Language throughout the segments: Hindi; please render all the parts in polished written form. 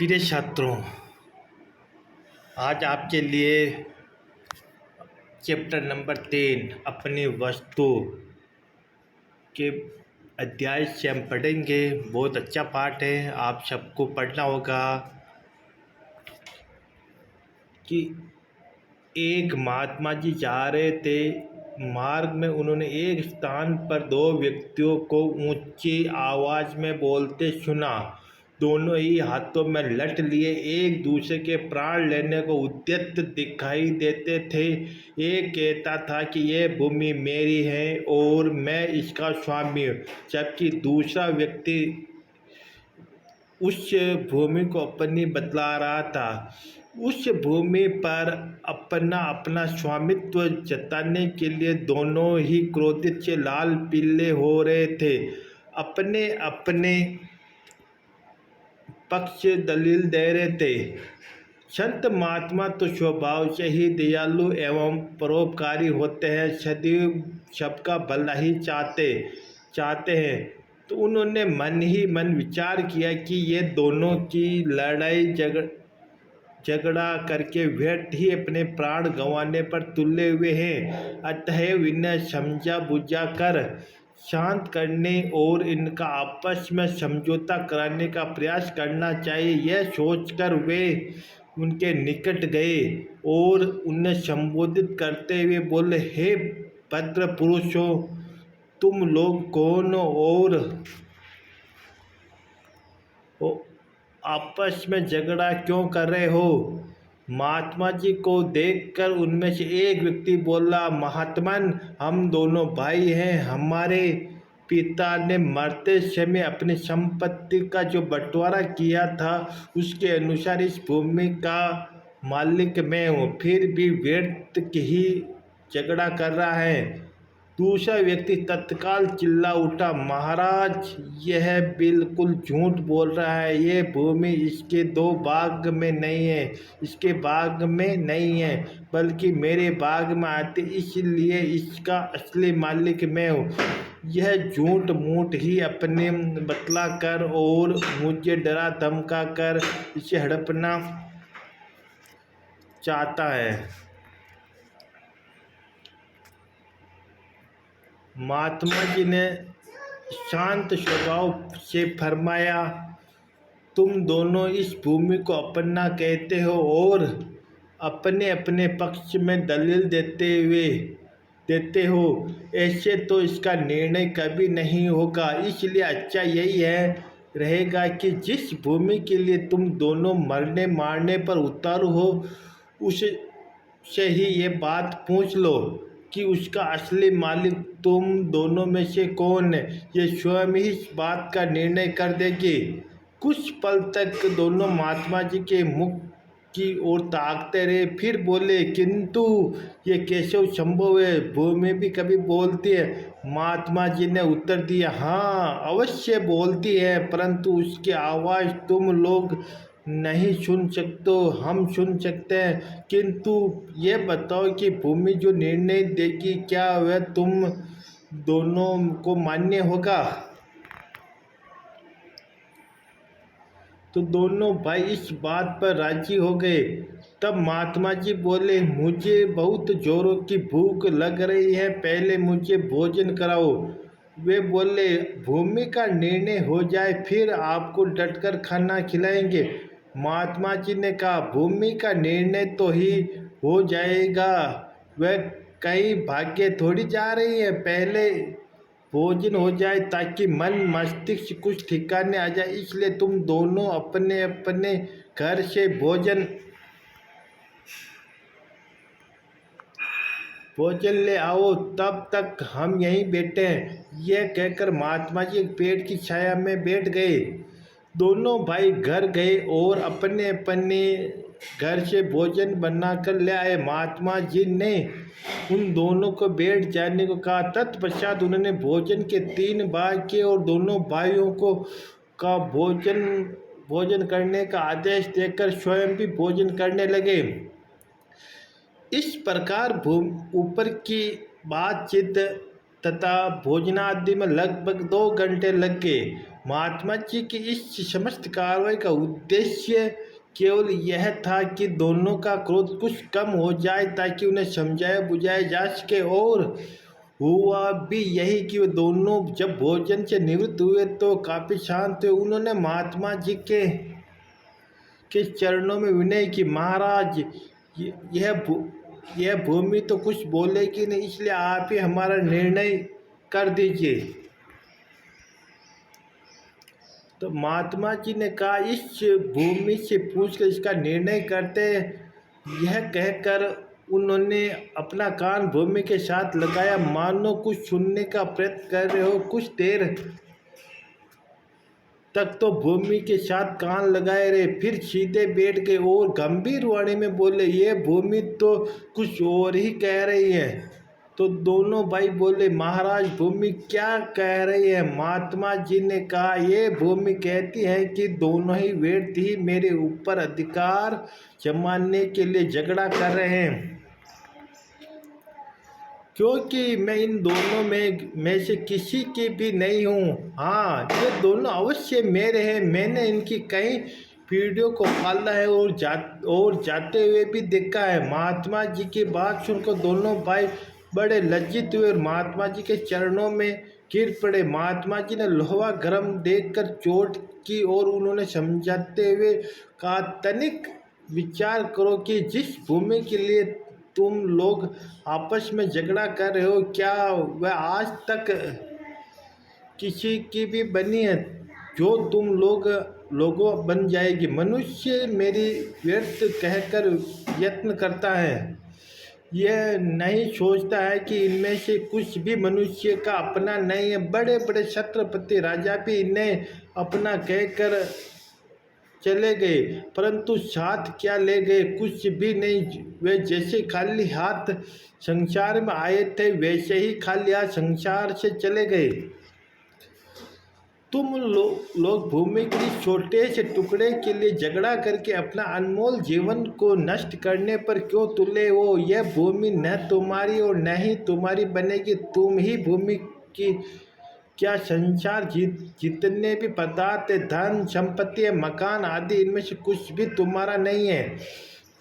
प्रिय छात्रों, आज आपके लिए चैप्टर नंबर 3 अपनी वस्तु के अध्याय से हम पढ़ेंगे। बहुत अच्छा पाठ है, आप सबको पढ़ना होगा। कि एक महात्मा जी जा रहे थे, मार्ग में उन्होंने एक स्थान पर दो व्यक्तियों को ऊंची आवाज़ में बोलते सुना। दोनों ही हाथों में लठ लिए एक दूसरे के प्राण लेने को उद्यत दिखाई देते थे। एक कहता था कि यह भूमि मेरी है और मैं इसका स्वामी हूँ, जबकि दूसरा व्यक्ति उस भूमि को अपनी बतला रहा था। उस भूमि पर अपना अपना स्वामित्व जताने के लिए दोनों ही क्रोधित से लाल पीले हो रहे थे। अपने अपने पक्ष दलील दे रहे थे। संत महात्मा तो स्वभाव से ही दयालु एवं परोपकारी होते हैं, सदैव सबका भला ही चाहते हैं। तो उन्होंने मन ही मन विचार किया कि ये दोनों की लड़ाई झगड़ा करके व्यर्थ ही अपने प्राण गंवाने पर तुले हुए हैं। अतएव इन्हें समझा बुझा कर शांत करने और इनका आपस में समझौता कराने का प्रयास करना चाहिए। यह सोचकर वे उनके निकट गए और उन्हें संबोधित करते हुए बोले, हे भद्र पुरुषों, तुम लोग कौन और आपस में झगड़ा क्यों कर रहे हो? महात्मा जी को देखकर उनमें से एक व्यक्ति बोला, महात्मन, हम दोनों भाई हैं। हमारे पिता ने मरते समय अपनी संपत्ति का जो बंटवारा किया था, उसके अनुसार इस भूमि का मालिक मैं हूँ, फिर भी व्यर्थ ही झगड़ा कर रहा है। दूसरा व्यक्ति तत्काल चिल्ला उठा, महाराज, यह बिल्कुल झूठ बोल रहा है। यह भूमि इसके दो भाग में नहीं है, इसके भाग में नहीं है, बल्कि मेरे भाग में आती, इसलिए इसका असली मालिक मैं हूँ। यह झूठ मूठ ही अपने बतला कर और मुझे डरा धमका कर इसे हड़पना चाहता है। महात्मा जी ने शांत स्वभाव से फरमाया, तुम दोनों इस भूमि को अपना कहते हो और अपने अपने पक्ष में दलील देते हो। ऐसे तो इसका निर्णय कभी नहीं होगा। इसलिए अच्छा यही रहेगा कि जिस भूमि के लिए तुम दोनों मरने मारने पर उतारू हो, उससे ही ये बात पूछ लो कि उसका असली मालिक तुम दोनों में से कौन है। ये स्वयं ही इस बात का निर्णय कर देगी। कुछ पल तक दोनों महात्मा जी के मुख की ओर ताकते रहे, फिर बोले, किंतु ये कैसे संभव है? भूमि भी कभी बोलती है? महात्मा जी ने उत्तर दिया, हाँ, अवश्य बोलती है, परंतु उसकी आवाज़ तुम लोग नहीं सुन सकते, हम सुन सकते हैं। किंतु ये बताओ कि भूमि जो निर्णय देगी, क्या वह तुम दोनों को मान्य होगा? तो दोनों भाई इस बात पर राजी हो गए। तब महात्मा जी बोले, मुझे बहुत जोरों की भूख लग रही है, पहले मुझे भोजन कराओ। वे बोले, भूमि का निर्णय हो जाए फिर आपको डटकर खाना खिलाएंगे। महात्मा जी ने कहा, भूमि का निर्णय तो ही हो जाएगा, वह कहीं भाग्य थोड़ी जा रही है। पहले भोजन हो जाए ताकि मन मस्तिष्क कुछ ठिकाने आ जाए, इसलिए तुम दोनों अपने अपने घर से भोजन ले आओ, तब तक हम यहीं बैठे हैं। यह कहकर महात्मा जी पेड़ की छाया में बैठ गए। दोनों भाई घर गए और अपने अपने घर से भोजन बनाकर ले आए। महात्मा जी ने उन दोनों को बैठ जाने को कहा। तत्पश्चात उन्होंने भोजन के 3 भाग किए और दोनों भाइयों को भोजन करने का आदेश देकर स्वयं भी भोजन करने लगे। इस प्रकार ऊपर की बातचीत तथा भोजनादि में लगभग 2 घंटे लग गए। महात्मा जी की इस समस्त कार्रवाई का उद्देश्य केवल यह था कि दोनों का क्रोध कुछ कम हो जाए ताकि उन्हें समझाया बुझाया जा सके। और हुआ भी यही कि वे दोनों जब भोजन से निवृत्त हुए तो काफ़ी शांत हुए। उन्होंने महात्मा जी के चरणों में विनय की, महाराज यह भूमि तो कुछ बोलेगी नहीं, इसलिए आप ही हमारा निर्णय कर दीजिए। तो महात्मा जी ने कहा, इस भूमि से पूछकर इसका निर्णय करते। यह कहकर उन्होंने अपना कान भूमि के साथ लगाया, मानो कुछ सुनने का प्रयत्न कर रहे हो। कुछ देर तक तो भूमि के साथ कान लगाए रहे, फिर सीधे बैठ गए और गंभीर वाणी में बोले, ये भूमि तो कुछ और ही कह रही है। तो दोनों भाई बोले, महाराज भूमि क्या कह रही है? महात्मा जी ने कहा, ये भूमि कहती है कि दोनों ही व्यक्ति मेरे ऊपर अधिकार जमाने के लिए झगड़ा कर रहे हैं, क्योंकि मैं इन दोनों में से किसी की भी नहीं हूँ। हाँ, ये दोनों अवश्य मेरे हैं। मैंने इनकी कई पीढ़ियों को पाला है और जाते हुए भी देखा है। महात्मा जी की बात सुनकर दोनों भाई बड़े लज्जित हुए और महात्मा जी के चरणों में गिर पड़े। महात्मा जी ने लोहा गर्म देखकर चोट की और उन्होंने समझाते हुए कहा, तनिक विचार करो कि जिस भूमि के लिए तुम लोग आपस में झगड़ा कर रहे हो, क्या वह आज तक किसी की भी बनी है जो तुम लोगों बन जाएगी? मनुष्य मेरी व्यर्थ कहकर यत्न करता है, यह नहीं सोचता है कि इनमें से कुछ भी मनुष्य का अपना नहीं है। बड़े बड़े छत्रपति राजा भी इन्हें अपना कहकर चले गए, परंतु साथ क्या ले गए? कुछ भी नहीं। वे जैसे खाली हाथ संसार में आए थे, वैसे ही खाली हाथ संसार से चले गए। तुम लोग भूमि के छोटे से टुकड़े के लिए झगड़ा करके अपना अनमोल जीवन को नष्ट करने पर क्यों तुले हो? यह भूमि न तुम्हारी और न ही तुम्हारी बनेगी। तुम ही भूमि की क्या संसार जितने भी पदार्थ, धन संपत्ति, मकान आदि, इनमें से कुछ भी तुम्हारा नहीं है।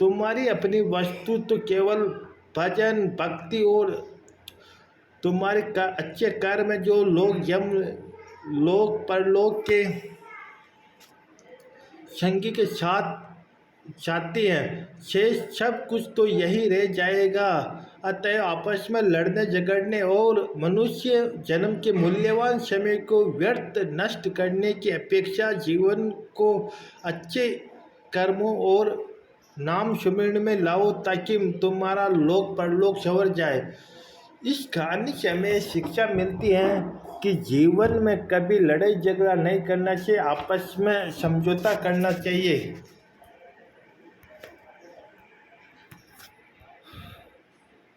तुम्हारी अपनी वस्तु तो केवल भजन भक्ति और तुम्हारे अच्छे कर्म जो लोग परलोक के संगी के साथ चाहती हैं, शेष सब कुछ तो यही रह जाएगा। अतः आपस में लड़ने झगड़ने और मनुष्य जन्म के मूल्यवान समय को व्यर्थ नष्ट करने की अपेक्षा जीवन को अच्छे कर्मों और नाम सुमिरन में लाओ, ताकि तुम्हारा लोक परलोक संवर जाए। इस कहानी से हमें शिक्षा मिलती है कि जीवन में कभी लड़ाई झगड़ा नहीं करना चाहिए, आपस में समझौता करना चाहिए।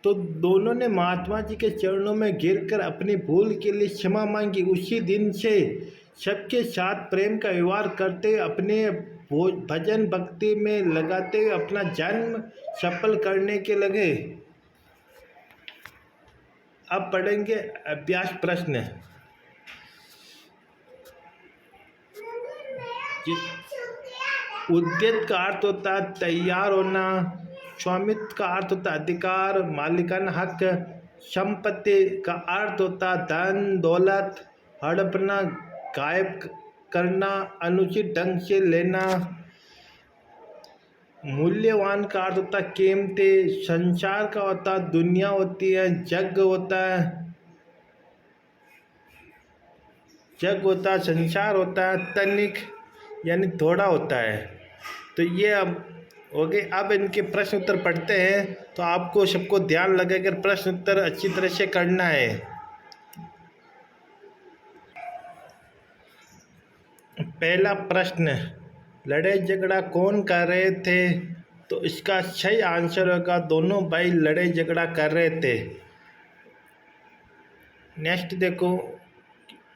तो दोनों ने महात्मा जी के चरणों में गिरकर अपनी भूल के लिए क्षमा मांगी। उसी दिन से सबके साथ प्रेम का व्यवहार करते हुए, अपने भजन भक्ति में लगाते हुए अपना जन्म सफल करने के लगे। अब पढ़ेंगे अभ्यास प्रश्न। उद्यत का अर्थ होता है तैयार होना, स्वामित्व का अर्थ होता है अधिकार, मालिकाना हक, संपत्ति का अर्थ होता है धन दौलत, हड़पना, गायब करना, अनुचित ढंग से लेना, मूल्यवान का अर्थ होता है कीमती, संसार का होता है दुनिया होती है, जग होता है संसार होता है, तनिक यानी थोड़ा होता है। तो ये अब हो गए। अब इनके प्रश्न उत्तर पढ़ते हैं। तो आपको सबको ध्यान लगाकर प्रश्न उत्तर अच्छी तरह से करना है। पहला प्रश्न, लड़ाई झगड़ा कौन कर रहे थे? तो इसका सही आंसर होगा दोनों भाई लड़ाई झगड़ा कर रहे थे। नेक्स्ट देखो,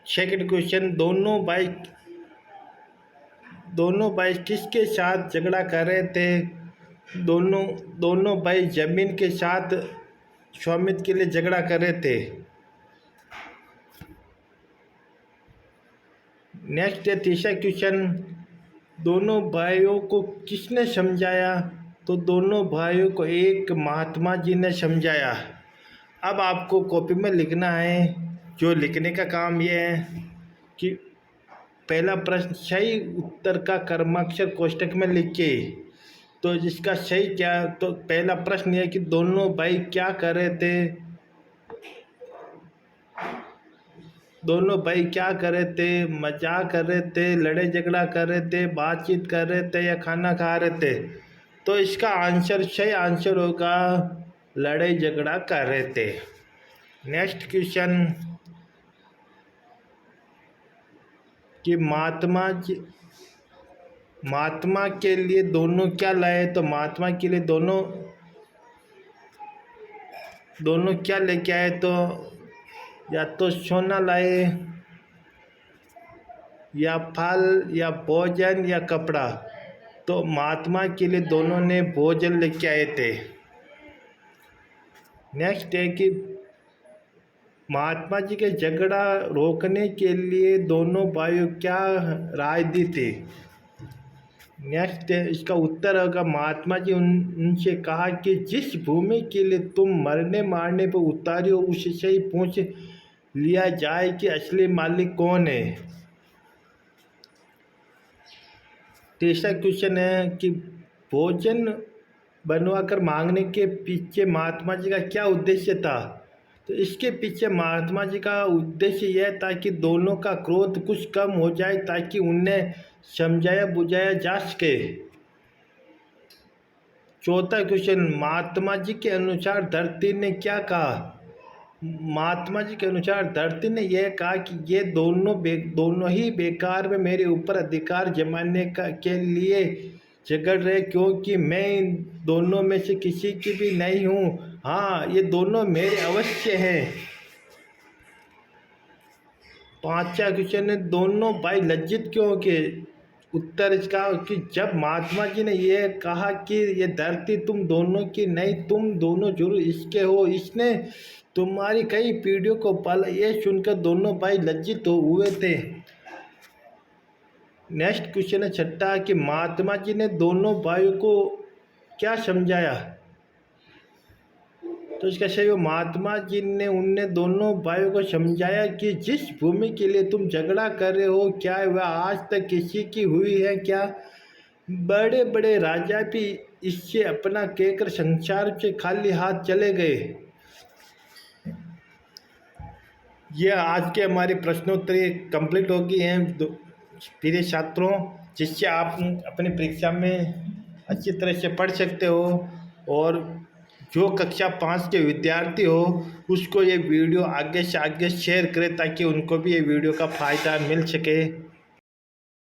सेकंड क्वेश्चन, दोनों भाई किसके साथ झगड़ा कर रहे थे? दोनों भाई जमीन के साथ स्वामित्व के लिए झगड़ा कर रहे थे। नेक्स्ट है तीसरा क्वेश्चन, दोनों भाइयों को किसने समझाया? तो दोनों भाइयों को एक महात्मा जी ने समझाया। अब आपको कॉपी में लिखना है। जो लिखने का काम ये है कि पहला प्रश्न सही उत्तर का क्रमाक्षर कोष्टक में लिखे। तो जिसका सही क्या, तो पहला प्रश्न ये है कि दोनों भाई क्या कर रहे थे? दोनों भाई क्या कर रहे थे? मजाक कर रहे थे, लड़ाई झगड़ा कर रहे थे, बातचीत कर रहे थे या खाना खा रहे थे? तो इसका आंसर सही आंसर होगा लड़ाई झगड़ा कर रहे थे। नेक्स्ट क्वेश्चन कि महात्मा के लिए दोनों क्या लाए? तो महात्मा के लिए दोनों क्या लेके आए? तो या तो सोना लाए, या फल, या भोजन, या कपड़ा। तो महात्मा के लिए दोनों ने भोजन लेके आए थे। नेक्स्ट है कि महात्मा जी के झगड़ा रोकने के लिए दोनों भाइयों क्या राय दी थी? नेक्स्ट है इसका उत्तर होगा महात्मा जी उनसे कहा कि जिस भूमि के लिए तुम मरने मारने पर उतारी हो उससे ही पूछ लिया जाए कि असली मालिक कौन है। तीसरा क्वेश्चन है कि भोजन बनवाकर मांगने के पीछे महात्मा जी का क्या उद्देश्य था? तो इसके पीछे महात्मा जी का उद्देश्य यह था कि दोनों का क्रोध कुछ कम हो जाए ताकि उन्हें समझाया बुझाया जा सके। चौथा क्वेश्चन, महात्मा जी के अनुसार धरती ने क्या कहा? महात्मा जी के अनुसार धरती ने यह कहा कि ये दोनों ही बेकार में मेरे ऊपर अधिकार जमाने के लिए झगड़ रहे, क्योंकि मैं इन दोनों में से किसी की भी नहीं हूँ। हाँ, ये दोनों मेरे अवश्य हैं। पांचवा क्वेश्चन है, दोनों भाई लज्जित क्यों के? उत्तर इसका कि जब महात्मा जी ने यह कहा कि ये धरती तुम दोनों की नहीं, तुम दोनों जरूर इसके हो, इसने तुम्हारी कई पीढ़ियों को पाला, ये सुनकर दोनों भाई लज्जित हुए थे। नेक्स्ट क्वेश्चन है छठा कि महात्मा जी ने दोनों भाइयों को क्या समझाया? तो इसका सही महात्मा जी ने उन्हें दोनों भाइयों को समझाया कि जिस भूमि के लिए तुम झगड़ा कर रहे हो क्या वह आज तक किसी की हुई है क्या? बड़े बड़े राजा भी इससे अपना कहकर संसार से खाली हाथ चले गए। यह आज के हमारे प्रश्नोत्तरी कंप्लीट हो गई हैं प्रिय छात्रों, जिससे आप अपनी परीक्षा में अच्छी तरह से पढ़ सकते हो। और जो कक्षा 5 के विद्यार्थी हो उसको ये वीडियो आगे से आगे शेयर करें ताकि उनको भी ये वीडियो का फ़ायदा मिल सके।